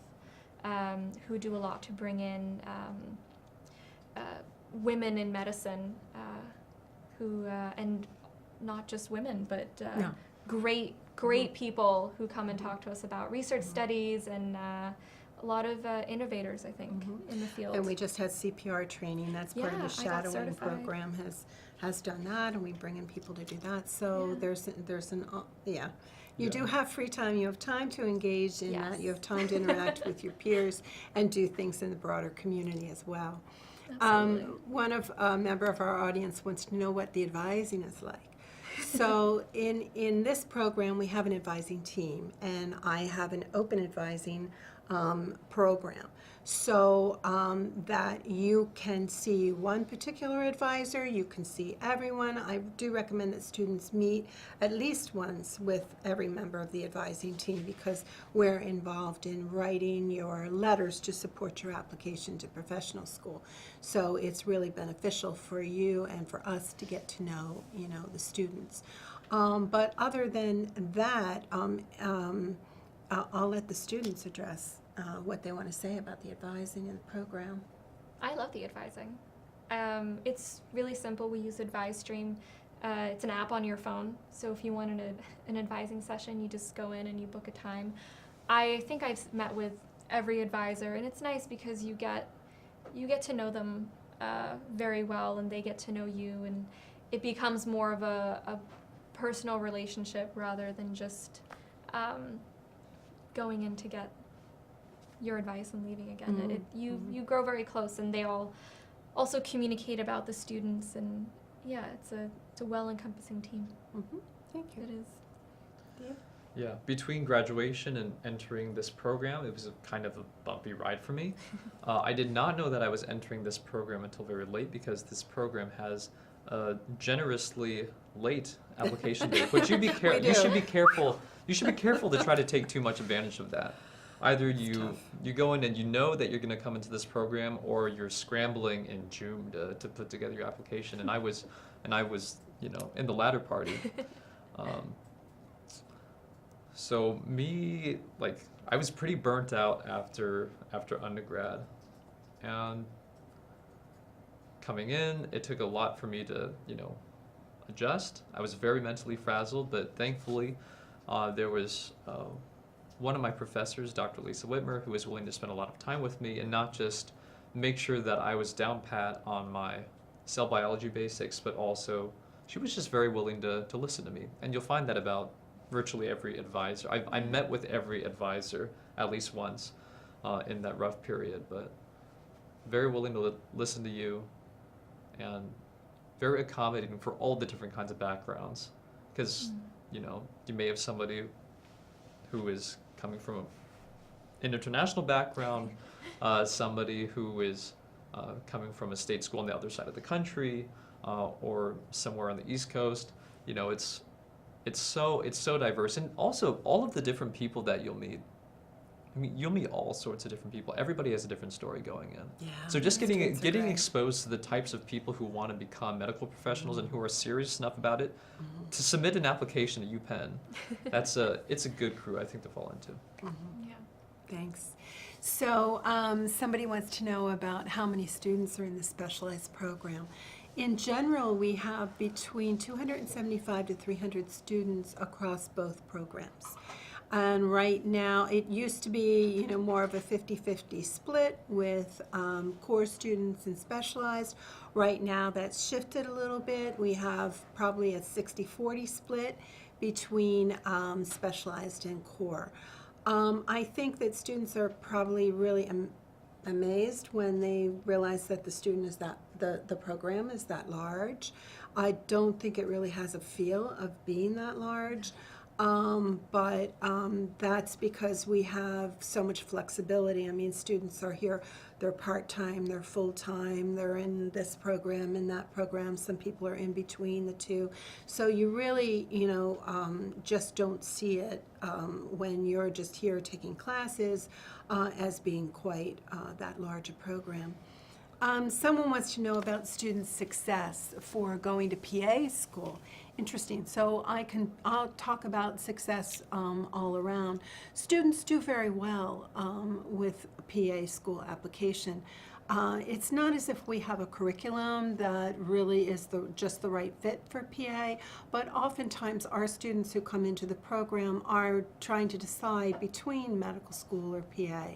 C: who do a lot to bring in women in medicine, and not just women, but
E: No.
C: great people who come and talk to us about research studies, and a lot of innovators, I think, in the field.
E: And we just had CPR training. That's part of
C: Yeah,
E: the
C: I got
E: shadowing
C: certified.
E: program has done that, and we bring in people to do that. So
C: Yeah.
E: there's an yeah. You do have free time. You have time to engage in that.
C: Yes.
E: You have time to interact with your peers and do things in the broader community as well.
C: Absolutely.
E: One of a member of our audience wants to know what the advising is like. So in this program, we have an advising team, and I have an open advising program, so that you can see one particular advisor, you can see everyone. I do recommend that students meet at least once with every member of the advising team, because we're involved in writing your letters to support your application to professional school. So it's really beneficial for you and for us to get to know, the students. But other than that, I'll let the students address what they want to say about the advising in the program.
C: I love the advising. It's really simple. We use AdviseStream. It's an app on your phone. So if you want an advising session, you just go in and you book a time. I think I've met with every advisor, and it's nice because you get to know them very well, and they get to know you, and it becomes more of a personal relationship rather than just going in to get your advice and leaving again. You grow very close, and they all also communicate about the students, and yeah, it's a well-encompassing team.
E: Thank you.
C: It is.
D: Yeah, between graduation and entering this program, it was a kind of a bumpy ride for me. I did not know that I was entering this program until very late, because this program has a generously late application date. But you should be careful. You should be careful to try to take too much advantage of that. Either you go in and you know that you're going to come into this program, or you're scrambling in June to put together your application. And I was in the latter party. So me, I was pretty burnt out after undergrad, and coming in, it took a lot for me to adjust. I was very mentally frazzled, but thankfully there was one of my professors, Dr. Lisa Whitmer, who was willing to spend a lot of time with me and not just make sure that I was down pat on my cell biology basics, but also she was just very willing to listen to me. And you'll find that about virtually every advisor. I met with every advisor at least once in that rough period, but very willing to listen to you, and very accommodating for all the different kinds of backgrounds. Because, you may have somebody who is coming from an international background, somebody who is coming from a state school on the other side of the country, or somewhere on the East Coast. You know, it's so diverse, and also all of the different people that you'll meet. I mean, you'll meet all sorts of different people. Everybody has a different story going in.
E: Yeah,
D: So just
E: those kids are
D: getting
E: great.
D: exposed to the types of people who want to become medical professionals and who are serious enough about it to submit an application to UPenn. It's a good crew, I think, to fall into.
C: Yeah.
E: Thanks. So somebody wants to know about how many students are in the specialized program. In general, we have between 275 to 300 students across both programs. And right now, it used to be, more of a 50-50 split with core students and specialized. Right now, that's shifted a little bit. We have probably a 60-40 split between specialized and core. I think that students are probably really amazed when they realize that the student is the program is that large. I don't think it really has a feel of being that large. But that's because we have so much flexibility. I mean, students are here, they're part-time, they're full-time, they're in this program, in that program. Some people are in between the two. So you really, just don't see it when you're just here taking classes as being quite that large a program. Someone wants to know about student success for going to PA school. Interesting. So I'll talk about success all around. Students do very well with PA school application. It's not as if we have a curriculum that really is just the right fit for PA, but oftentimes our students who come into the program are trying to decide between medical school or PA.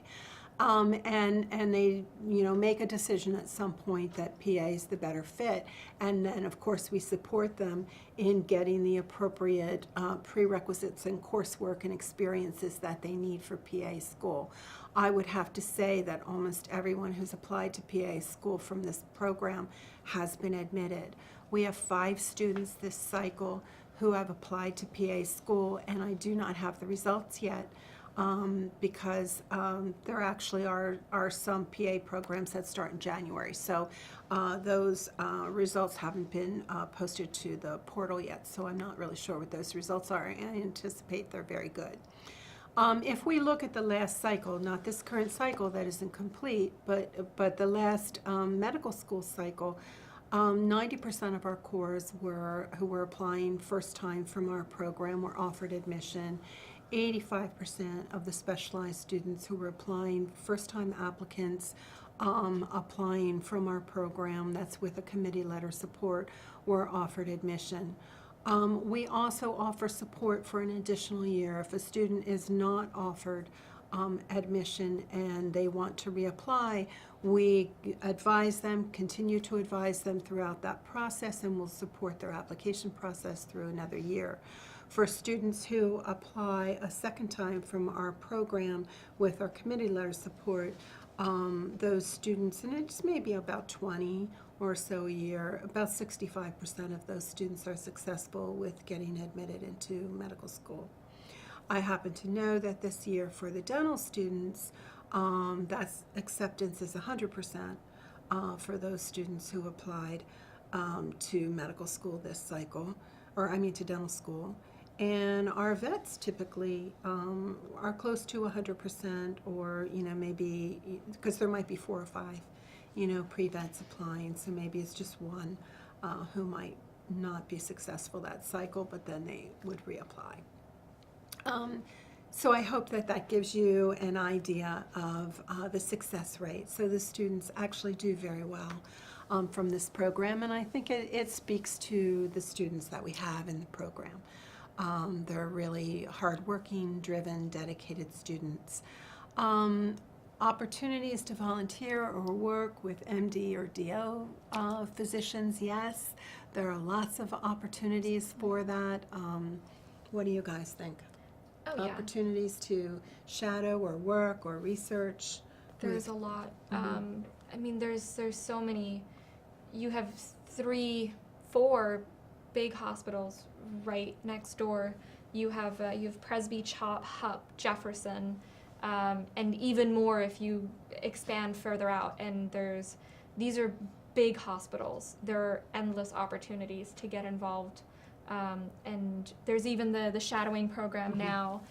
E: And they, make a decision at some point that PA is the better fit. And then, of course, we support them in getting the appropriate prerequisites and coursework and experiences that they need for PA school. I would have to say that almost everyone who's applied to PA school from this program has been admitted. We have 5 students this cycle who have applied to PA school, and I do not have the results yet. Because there actually are some PA programs that start in January. So those results haven't been posted to the portal yet, so I'm not really sure what those results are. I anticipate they're very good. If we look at the last cycle, not this current cycle that isn't complete, but the last medical school cycle, 90% of our cores who were applying first time from our program were offered admission. 85% of the specialized students who were applying, first-time applicants applying from our program, that's with a committee letter support, were offered admission. We also offer support for an additional year. If a student is not offered admission and they want to reapply, we advise them, continue to advise them throughout that process, and we'll support their application process through another year. For students who apply a second time from our program with our committee letter support, those students, and it's maybe about 20 or so a year, about 65% of those students are successful with getting admitted into medical school. I happen to know that this year for the dental students, that's acceptance is 100% for those students who applied to medical school this cycle, to dental school. And our vets typically are close to 100%, or maybe because there might be 4 or 5, pre-vets applying, so maybe it's just one who might not be successful that cycle, but then they would reapply. So I hope that gives you an idea of the success rate. So the students actually do very well from this program, and I think it speaks to the students that we have in the program. They're really hardworking, driven, dedicated students. Opportunities to volunteer or work with MD or DO physicians, yes. There are lots of opportunities for that. What do you guys think?
C: Oh, yeah.
E: Opportunities to shadow or work or research?
C: There's a lot. There's so many. You have 3, 4 big hospitals right next door. You have Presby, Hupp, Jefferson, and even more if you expand further out. And these are big hospitals. There are endless opportunities to get involved. And there's even the shadowing program now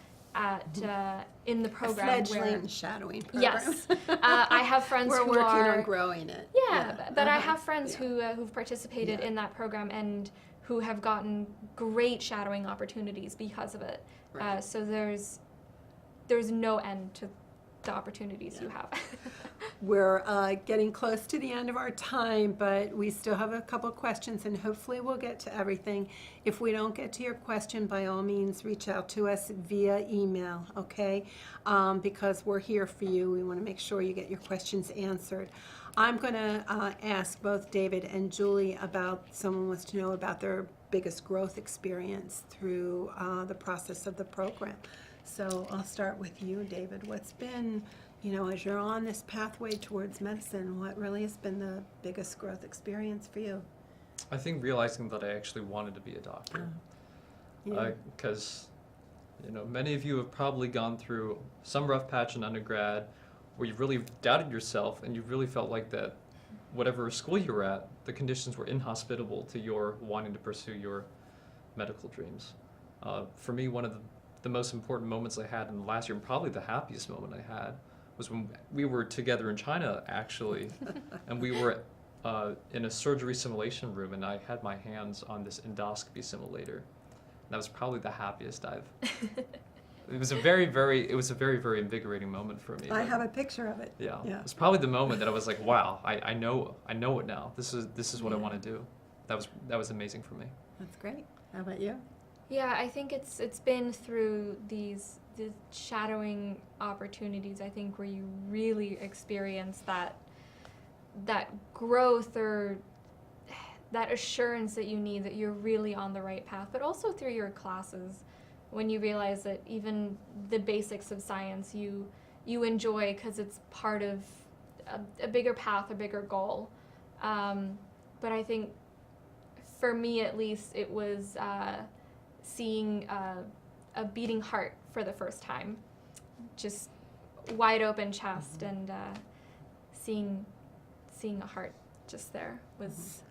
C: in the
E: A
C: program
E: fledgling shadowing program.
C: Yes, I have friends
E: We're
C: who
E: working
C: are
E: on growing it.
C: yeah, but I
E: uh-huh.
C: have friends who've participated
E: Yeah.
C: in that program and who have gotten great shadowing opportunities because of it.
E: Right.
C: So there's no end to the opportunities you have.
E: We're getting close to the end of our time, but we still have a couple of questions, and hopefully we'll get to everything. If we don't get to your question, by all means, reach out to us via email, okay? Because we're here for you. We want to make sure you get your questions answered. I'm going to ask both David and Julie about, someone wants to know about their biggest growth experience through the process of the program. So I'll start with you, David. What's been, as you're on this pathway towards medicine, what really has been the biggest growth experience for you?
D: I think realizing that I actually wanted to be a doctor.
E: Yeah.
D: Because, many of you have probably gone through some rough patch in undergrad where you really doubted yourself and you really felt like that whatever school you were at, the conditions were inhospitable to your wanting to pursue your medical dreams. For me, one of the most important moments I had in the last year, and probably the happiest moment I had, was when we were together in China, actually, and we were in a surgery simulation room, and I had my hands on this endoscopy simulator. And that was probably the happiest I've. It was a very, very invigorating moment for me.
E: I have a picture of it.
D: Yeah,
E: Yeah.
D: it was probably the moment that I was like, wow, I know it now. This is what I want to do. That was amazing for me.
E: That's great. How about you?
C: Yeah, I think it's been through the shadowing opportunities, I think, where you really experience that growth or that assurance that you need that you're really on the right path, but also through your classes when you realize that even the basics of science you enjoy because it's part of a bigger path, a bigger goal. But I think for me at least it was seeing a beating heart for the first time, just wide open chest, and seeing a heart just there was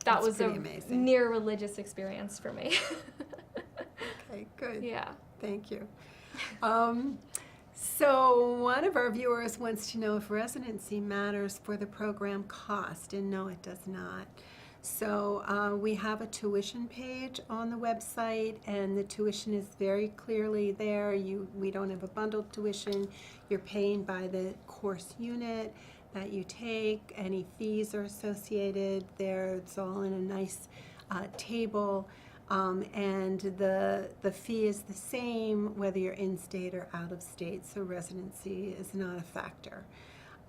C: that
E: That's
C: was a
E: pretty amazing.
C: near religious experience for me.
E: Okay, good.
C: Yeah.
E: Thank you. So one of our viewers wants to know if residency matters for the program cost, and no, it does not. So we have a tuition page on the website, and the tuition is very clearly there. We don't have a bundled tuition. You're paying by the course unit that you take. Any fees are associated there. It's all in a nice table. And the fee is the same whether you're in-state or out-of-state, so residency is not a factor.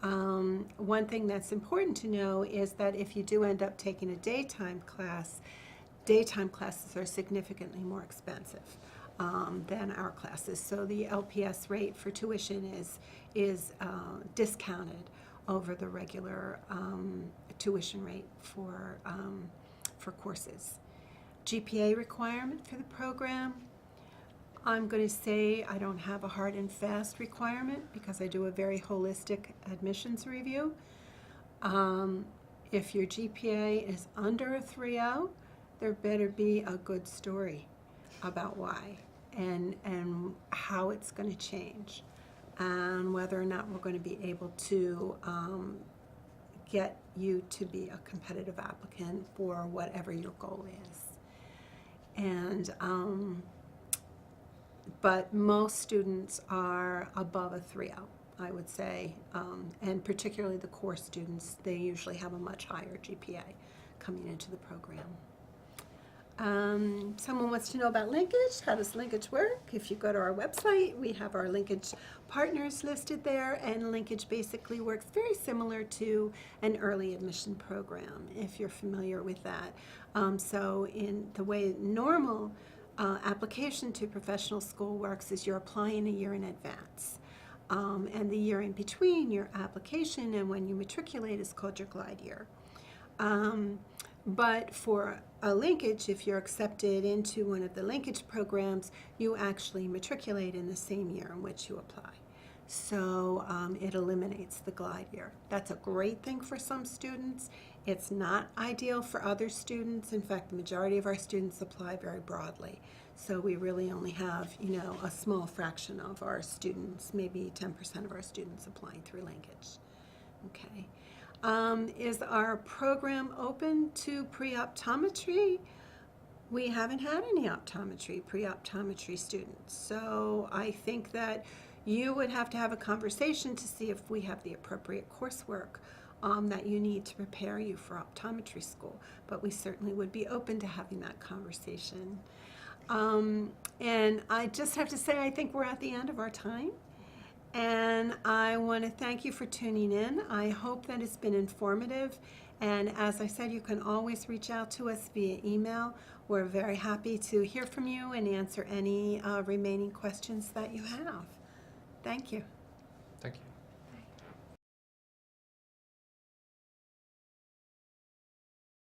E: One thing that's important to know is that if you do end up taking a daytime classes are significantly more expensive than our classes. So the LPS rate for tuition is discounted over the regular tuition rate for courses. GPA requirement for the program, I'm going to say I don't have a hard and fast requirement because I do a very holistic admissions review. If your GPA is under a 3.0, there better be a good story about why and how it's going to change and whether or not we're going to be able to get you to be a competitive applicant for whatever your goal is. And but most students are above a 3.0, I would say, and particularly the core students, they usually have a much higher GPA coming into the program. Someone wants to know about linkage. How does linkage work? If you go to our website, we have our linkage partners listed there, and linkage basically works very similar to an early admission program, if you're familiar with that. So in the way normal application to professional school works is you're applying a year in advance. And the year in between your application and when you matriculate is called your glide year. But for a linkage, if you're accepted into one of the linkage programs, you actually matriculate in the same year in which you apply. So it eliminates the glide year. That's a great thing for some students. It's not ideal for other students. In fact, the majority of our students apply very broadly. So we really only have, a small fraction of our students, maybe 10% of our students applying through linkage. Okay. Is our program open to pre-optometry? We haven't had any pre-optometry students. So I think that you would have to have a conversation to see if we have the appropriate coursework that you need to prepare you for optometry school. But we certainly would be open to having that conversation. And I just have to say, I think we're at the end of our time. And I want to thank you for tuning in. I hope that it's been informative. And as I said, you can always reach out to us via email. We're very happy to hear from you and answer any remaining questions that you have. Thank you.
D: Thank you.